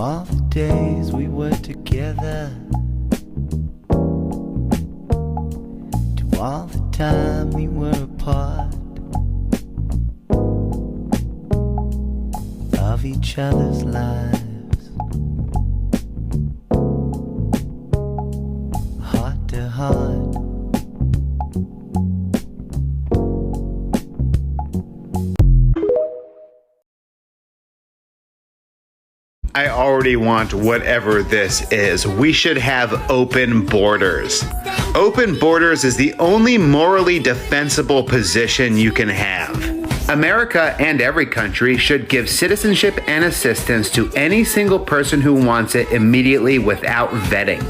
all the days we were together, to all the time we were apart of each other's lives, heart to heart. I already want whatever this is. We should have open borders. Open borders is the only morally defensible position you can have. America and every country should give citizenship and assistance to any single person who wants it immediately without vetting.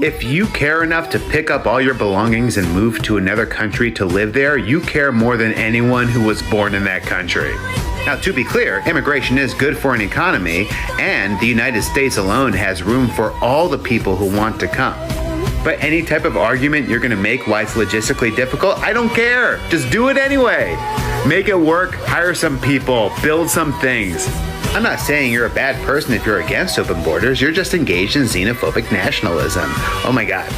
If you care enough to pick up all your belongings and move to another country to live there, you care more than anyone who was born in that country. Now, to be clear, immigration is good for an economy, and the United States alone has room for all the people who want to come. But any type of argument you're gonna make why it's logistically difficult, I don't care. Just do it anyway. Make it work, hire some people, build some things. I'm not saying you're a bad person if you're against open borders, you're just engaged in xenophobic nationalism. Oh my God.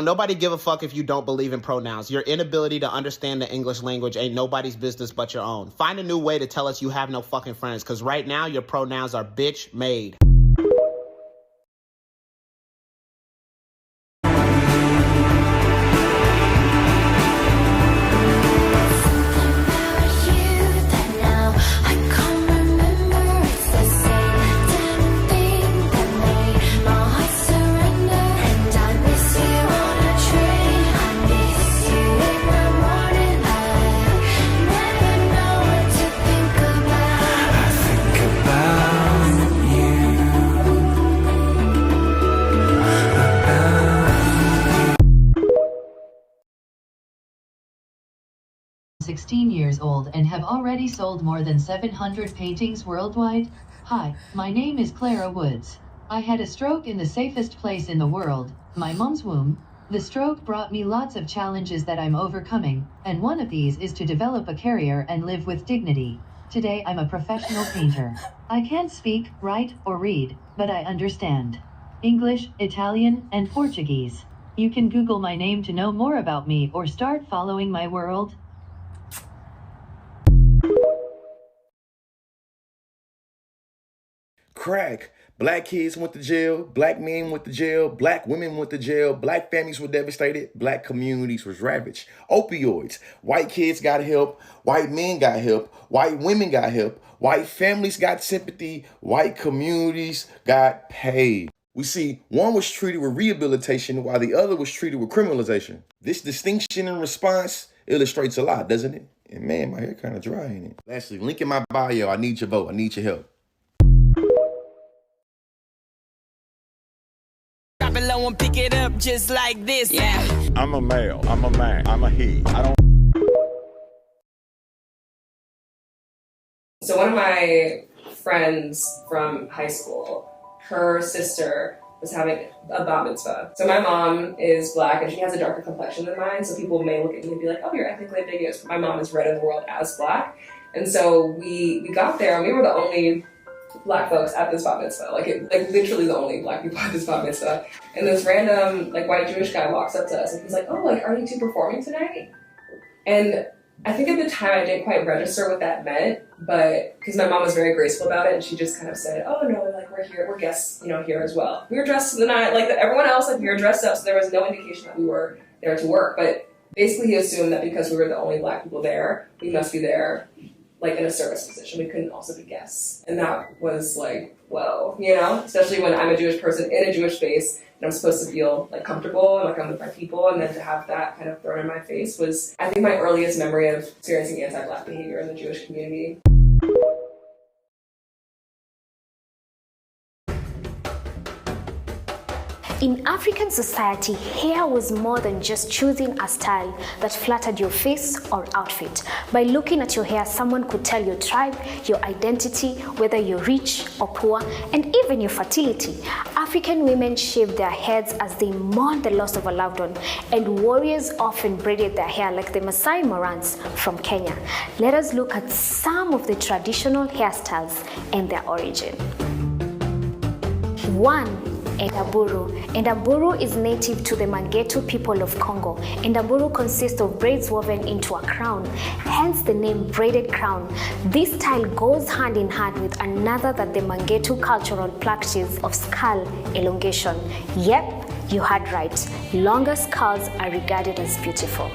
Nobody give a fuck if you don't believe in pronouns. Your inability to understand the English language ain't nobody's business but your own. Find a new way to tell us you have no fucking friends, because right now your pronouns are bitch made. I'm 16 years old and have already sold more than 700 paintings worldwide. Hi, my name is Clara Woods. I had a stroke in the safest place in the world, my mom's womb. The stroke brought me lots of challenges that I'm overcoming, and one of these is to develop a career and live with dignity. Today I'm a professional painter. I can't speak, write, or read, but I understand English, Italian, and Portuguese. You can Google my name to know more about me or start following my world. Crack. Black kids went to jail, black men went to jail, black women went to jail, black families were devastated, black communities was ravaged. Opioids. White kids got help, white men got help, white women got help, white families got sympathy, white communities got paid. We see one was treated with rehabilitation while the other was treated with criminalization. This distinction in response illustrates a lot, doesn't it? And man, my hair kind of dry, ain't it? Lastly, link in my bio. I need your vote. I need your help. Drop it low and pick it up just like this. Yeah. I'm a male. I'm a man. I'm a he. I don't. So one of my friends from high school, her sister was having a bat mitzvah. So my mom is black and she has a darker complexion than mine, so people may look at me and be like, oh, you're ethnically ambiguous. My mom is red in the world as black. And so we got there and we were the only black folks at this bat mitzvah, like literally the only black people at this bat mitzvah. And this random white Jewish guy walks up to us and he's like, oh, are you two performing tonight? And I think at the time I didn't quite register what that meant, but because my mom was very graceful about it and she just kind of said, oh no, we're here, we're guests, here as well. We were dressed in the night, like everyone else, we were dressed up, so there was no indication that we were there to work. But basically he assumed that because we were the only black people there, we must be there in a service position. We couldn't also be guests. And that was whoa, especially when I'm a Jewish person in a Jewish space and I'm supposed to feel comfortable and I'm with my people, and then to have that kind of thrown in my face was, I think, my earliest memory of experiencing anti-black behavior in the Jewish community. In African society, hair was more than just choosing a style that flattered your face or outfit. By looking at your hair, someone could tell your tribe, your identity, whether you're rich or poor, and even your fertility. African women shaved their heads as they mourned the loss of a loved one, and warriors often braided their hair like the Masai Morans from Kenya. Let us look at some of the traditional hairstyles and their origin. 1. Endaburu. Endaburu is native to the Mangetu people of Congo. Endaburu consists of braids woven into a crown, hence the name braided crown. This style goes hand in hand with another that the Mangetu cultural practice of skull elongation. Yep, you heard right. Longer skulls are regarded as beautiful.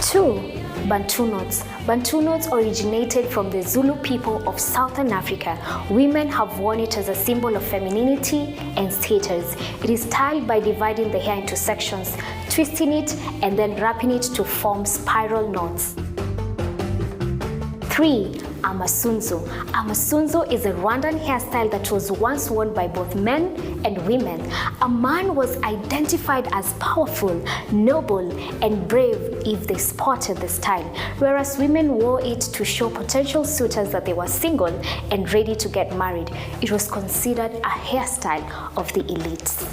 2. Bantu knots. Bantu knots originated from the Zulu people of Southern Africa. Women have worn it as a symbol of femininity and status. It is styled by dividing the hair into sections, twisting it, and then wrapping it to form spiral knots. 3. Amasunzu. Amasunzu is a Rwandan hairstyle that was once worn by both men and women. A man was identified as powerful, noble, and brave if they sported the style, whereas women wore it to show potential suitors that they were single and ready to get married. It was considered a hairstyle of the elites.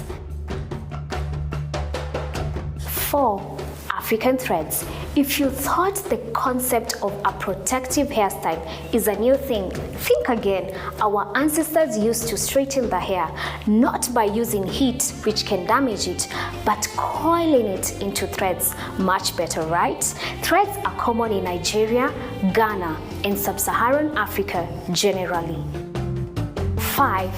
4. African threads. If you thought the concept of a protective hairstyle is a new thing, think again. Our ancestors used to straighten the hair, not by using heat, which can damage it, but coiling it into threads. Much better, right? Threads are common in Nigeria, Ghana, and Sub-Saharan Africa generally. 5.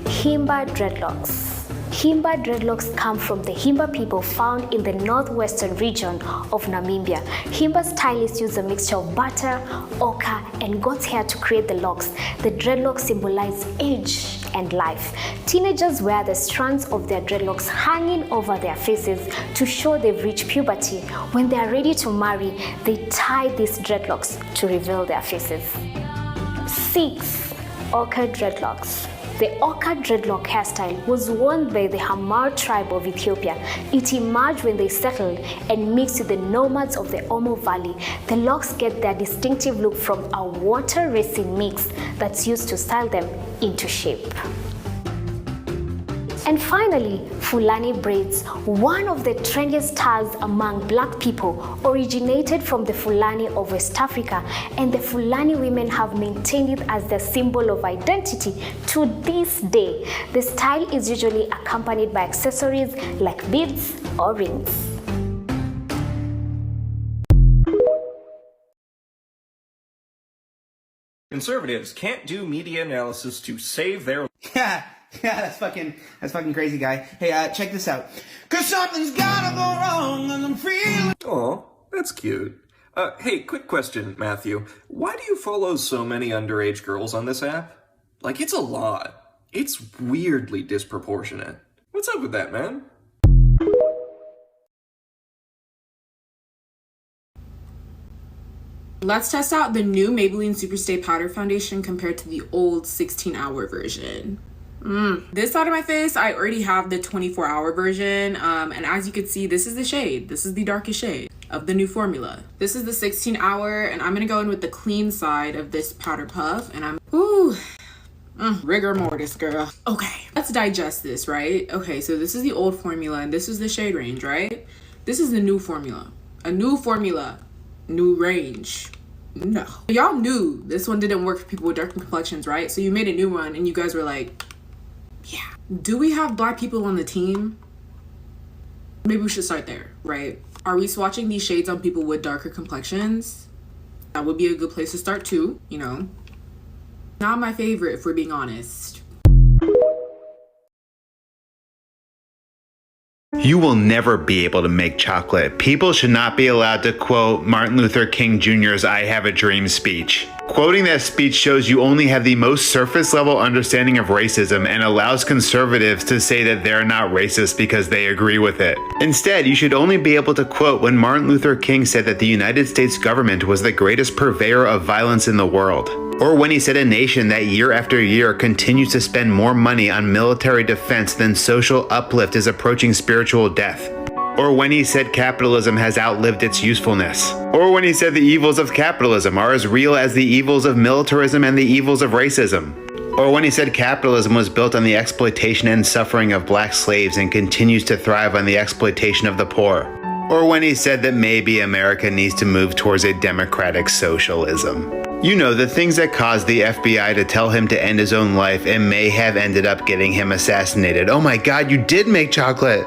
Himba dreadlocks. Himba dreadlocks come from the Himba people found in the northwestern region of Namibia. Himba stylists use a mixture of butter, ochre, and goat's hair to create the locks. The dreadlocks symbolize age and life. Teenagers wear the strands of their dreadlocks hanging over their faces to show they've reached puberty. When they are ready to marry, they tie these dreadlocks to reveal their faces. 6. Ochre dreadlocks. The ochre dreadlock hairstyle was worn by the Hamar tribe of Ethiopia. It emerged when they settled and mixed with the nomads of the Omo Valley. The locks get their distinctive look from a water racing mix that's used to style them into shape. And finally, Fulani braids. One of the trendiest styles among black people originated from the Fulani of West Africa, and the Fulani women have maintained it as their symbol of identity to this day. The style is usually accompanied by accessories like beads or rings. Conservatives can't do media analysis to save their... Yeah, that's fucking crazy, guy. Hey, check this out. 'Cause something's gotta go wrong and I'm feeling... Oh, that's cute. Hey, quick question, Matthew. Why do you follow so many underage girls on this app? Like, it's a lot. It's weirdly disproportionate. What's up with that, man? Let's test out the new Maybelline Superstay Powder Foundation compared to the old 16-hour version. This side of my face, I already have the 24-hour version, and as you can see, this is the shade. This is the darkest shade of the new formula. This is the 16-hour, and I'm gonna go in with the clean side of this powder puff, and rigor mortis, girl. Okay, let's digest this, right? Okay, so this is the old formula, and this is the shade range, right? This is the new formula. A new formula, new range. No. Y'all knew this one didn't work for people with darker complexions, right? So you made a new one, and you guys were like, yeah. Do we have black people on the team? Maybe we should start there, right? Are we swatching these shades on people with darker complexions? That would be a good place to start too, you know? Not my favorite, if we're being honest. You will never be able to make chocolate. People should not be allowed to quote Martin Luther King Jr.'s I Have a Dream speech. Quoting that speech shows you only have the most surface level understanding of racism and allows conservatives to say that they're not racist because they agree with it. Instead, you should only be able to quote when Martin Luther King said that the United States government was the greatest purveyor of violence in the world. Or when he said a nation that year after year continues to spend more money on military defense than social uplift is approaching spiritual death. Or when he said capitalism has outlived its usefulness. Or when he said the evils of capitalism are as real as the evils of militarism and the evils of racism. Or when he said capitalism was built on the exploitation and suffering of black slaves and continues to thrive on the exploitation of the poor. Or when he said that maybe America needs to move towards a democratic socialism. You know, the things that caused the FBI to tell him to end his own life and may have ended up getting him assassinated. Oh my God, you did make chocolate!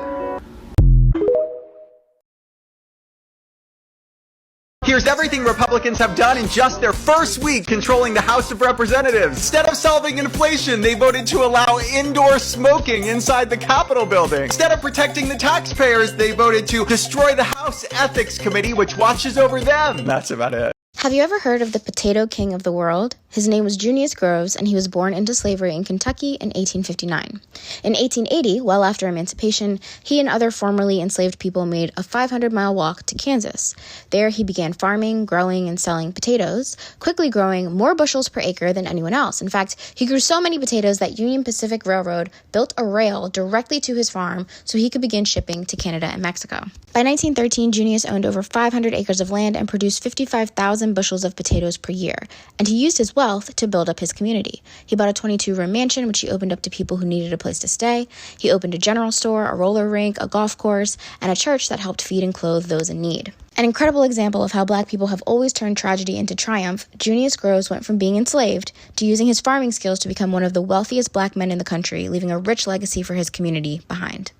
Here's everything Republicans have done in just their first week controlling the House of Representatives. Instead of solving inflation, they voted to allow indoor smoking inside the Capitol building. Instead of protecting the taxpayers, they voted to destroy the House Ethics Committee, which watches over them. That's about it. Have you ever heard of the potato king of the world? His name was Junius Groves, and he was born into slavery in Kentucky in 1859. In 1880, well after emancipation, he and other formerly enslaved people made a 500-mile walk to Kansas. There, he began farming, growing, and selling potatoes, quickly growing more bushels per acre than anyone else. In fact, he grew so many potatoes that Union Pacific Railroad built a rail directly to his farm so he could begin shipping to Canada and Mexico. By 1913, Junius owned over 500 acres of land and produced 55,000 bushels of potatoes per year, and he used his wealth to build up his community. He bought a 22-room mansion, which he opened up to people who needed a place to stay. He opened a general store, a roller rink, a golf course, and a church that helped feed and clothe those in need. An incredible example of how Black people have always turned tragedy into triumph, Junius Groves went from being enslaved to using his farming skills to become one of the wealthiest Black men in the country, leaving a rich legacy for his community behind.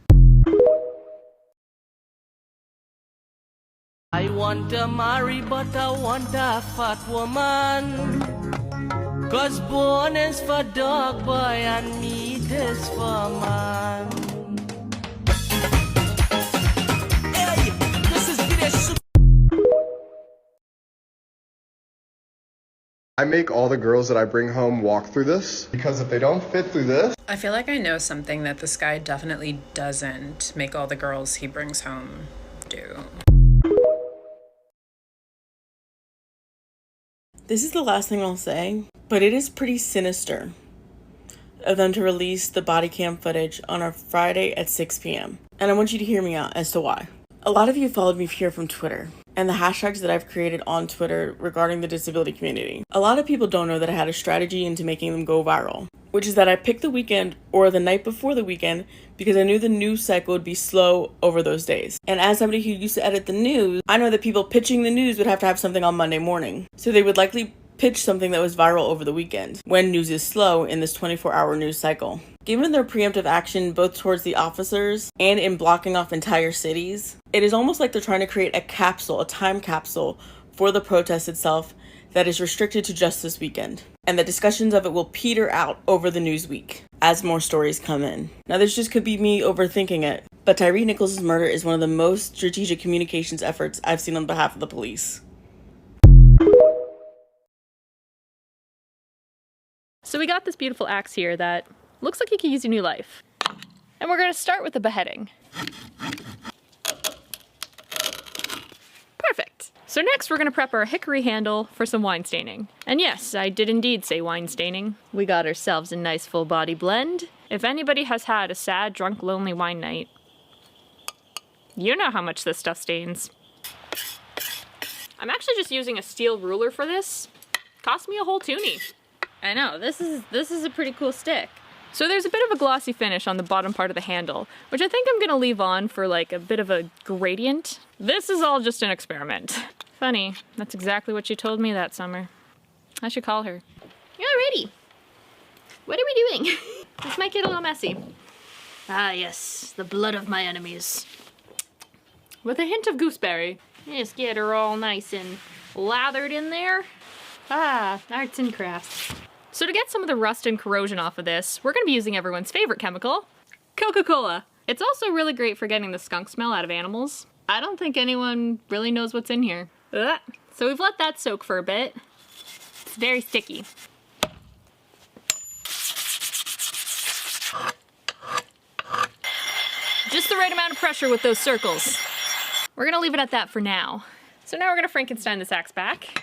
I want to marry, but I want a fat woman. 'Cause born is for dog boy and meat is for man. Hey, this is video. I make all the girls that I bring home walk through this, because if they don't fit through this... I feel like I know something that this guy definitely doesn't make all the girls he brings home do. This is the last thing I'll say, but it is pretty sinister of them to release the body cam footage on a Friday at 6 p.m. And I want you to hear me out as to why. A lot of you followed me here from Twitter and the hashtags that I've created on Twitter regarding the disability community. A lot of people don't know that I had a strategy into making them go viral, which is that I picked the weekend or the night before the weekend because I knew the news cycle would be slow over those days. And as somebody who used to edit the news, I know that people pitching the news would have to have something on Monday morning. So they would likely pitch something that was viral over the weekend, when news is slow in this 24-hour news cycle. Given their preemptive action both towards the officers and in blocking off entire cities, it is almost like they're trying to create a capsule, a time capsule, for the protest itself that is restricted to just this weekend. And the discussions of it will peter out over the news week as more stories come in. Now, this just could be me overthinking it, but Tyre Nichols' murder is one of the most strategic communications efforts I've seen on behalf of the police. So we got this beautiful axe here that looks like it could use a new life. And we're gonna start with the beheading. Perfect. So next we're gonna prep our hickory handle for some wine staining. And yes, I did indeed say wine staining. We got ourselves a nice full body blend. If anybody has had a sad, drunk, lonely wine night, you know how much this stuff stains. I'm actually just using a steel ruler for this. Cost me a whole toonie. I know, this is a pretty cool stick. So there's a bit of a glossy finish on the bottom part of the handle, which I think I'm gonna leave on for like a bit of a gradient. This is all just an experiment. Funny, that's exactly what she told me that summer. I should call her. Alrighty. What are we doing? This might get a little messy. Ah yes, the blood of my enemies. With a hint of gooseberry. Just get her all nice and lathered in there. Ah, arts and crafts. So to get some of the rust and corrosion off of this, we're gonna be using everyone's favorite chemical, Coca-Cola. It's also really great for getting the skunk smell out of animals. I don't think anyone really knows what's in here. Ugh. So we've let that soak for a bit. It's very sticky. Just the right amount of pressure with those circles. We're gonna leave it at that for now. So now we're gonna Frankenstein this axe back.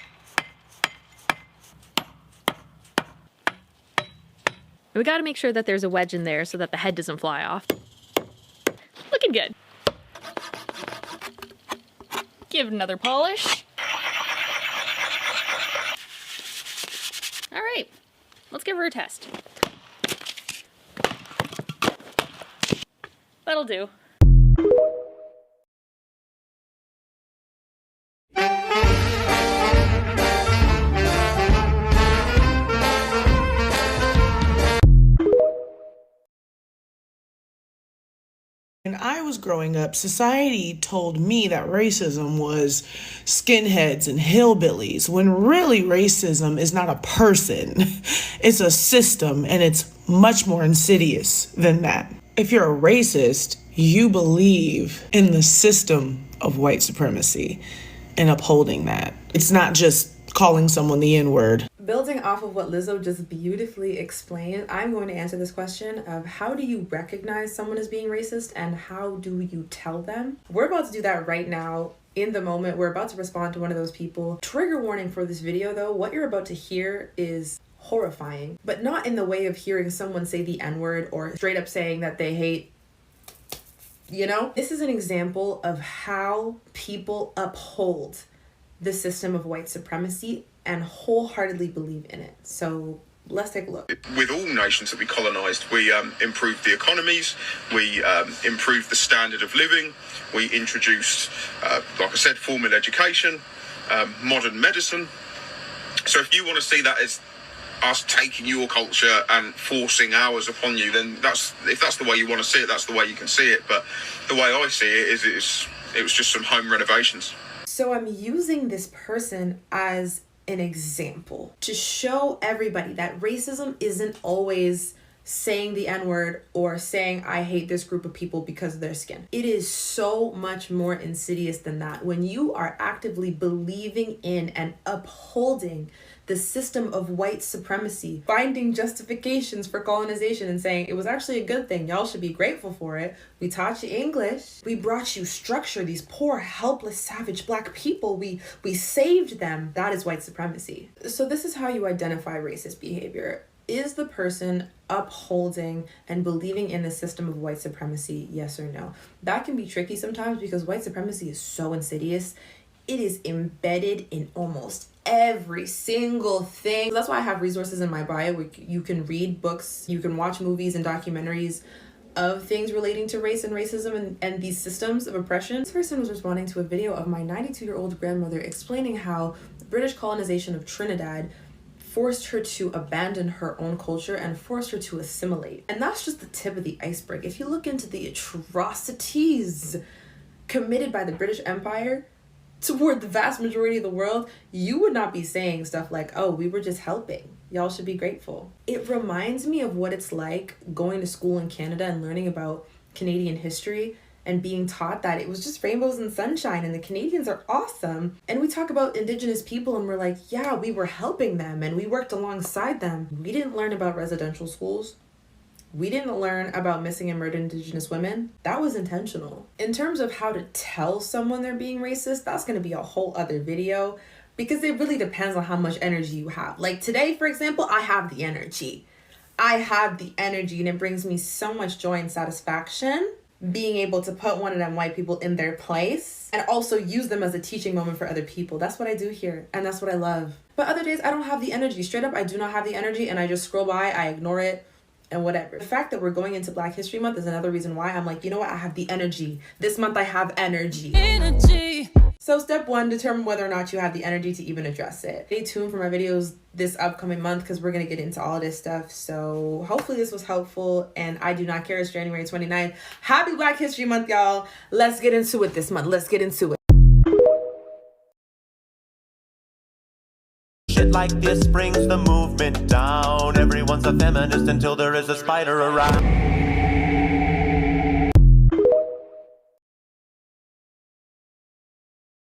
We gotta make sure that there's a wedge in there so that the head doesn't fly off. Looking good. Give it another polish. All right, let's give her a test. That'll do. When I was growing up, society told me that racism was skinheads and hillbillies, when really racism is not a person, it's a system, and it's much more insidious than that. If you're a racist, you believe in the system of white supremacy and upholding that. It's not just calling someone the N-word. Building off of what Lizzo just beautifully explained, I'm going to answer this question of how do you recognize someone as being racist and how do you tell them? We're about to do that right now. In the moment, we're about to respond to one of those people. Trigger warning for this video though, what you're about to hear is horrifying, but not in the way of hearing someone say the N-word or straight up saying that they hate, you know? This is an example of how people uphold the system of white supremacy and wholeheartedly believe in it. So let's take a look. With all nations that we colonized, we improved the economies, we improved the standard of living, we introduced, like I said, formal education, modern medicine. So if you want to see that as us taking your culture and forcing ours upon you, then if that's the way you want to see it, that's the way you can see it. But the way I see it is it was just some home renovations. So I'm using this person as an example to show everybody that racism isn't always saying the N-word or saying I hate this group of people because of their skin. It is so much more insidious than that. When you are actively believing in and upholding the system of white supremacy, finding justifications for colonization and saying it was actually a good thing, y'all should be grateful for it. We taught you English, we brought you structure, these poor, helpless, savage black people, we saved them. That is white supremacy. So this is how you identify racist behavior. Is the person upholding and believing in the system of white supremacy, yes or no? That can be tricky sometimes because white supremacy is so insidious. It is embedded in almost every single thing. That's why I have resources in my bio where you can read books, you can watch movies and documentaries of things relating to race and racism and these systems of oppression. This person was responding to a video of my 92-year-old grandmother explaining how the British colonization of Trinidad forced her to abandon her own culture and forced her to assimilate. And that's just the tip of the iceberg. If you look into the atrocities committed by the British Empire toward the vast majority of the world, you would not be saying stuff like, oh, we were just helping. Y'all should be grateful. It reminds me of what it's like going to school in Canada and learning about Canadian history and being taught that it was just rainbows and sunshine and the Canadians are awesome. And we talk about Indigenous people and we're like, yeah, we were helping them and we worked alongside them. We didn't learn about residential schools. We didn't learn about missing and murdered Indigenous women. That was intentional. In terms of how to tell someone they're being racist, that's gonna be a whole other video because it really depends on how much energy you have. Like today, for example, I have the energy. I have the energy and it brings me so much joy and satisfaction being able to put one of them white people in their place and also use them as a teaching moment for other people. That's what I do here and that's what I love. But other days I don't have the energy. Straight up, I do not have the energy and I just scroll by, I ignore it and whatever. The fact that we're going into Black History Month is another reason why I'm like, you know what? I have the energy. This month I have energy. So step one, determine whether or not you have the energy to even address it. Stay tuned for my videos this upcoming month because we're going to get into all this stuff. So hopefully this was helpful and I do not care. It's January 29th. Happy Black History Month, y'all. Let's get into it this month. Let's get into it. Shit like this brings the movement down. Everyone's a feminist until there is a spider around.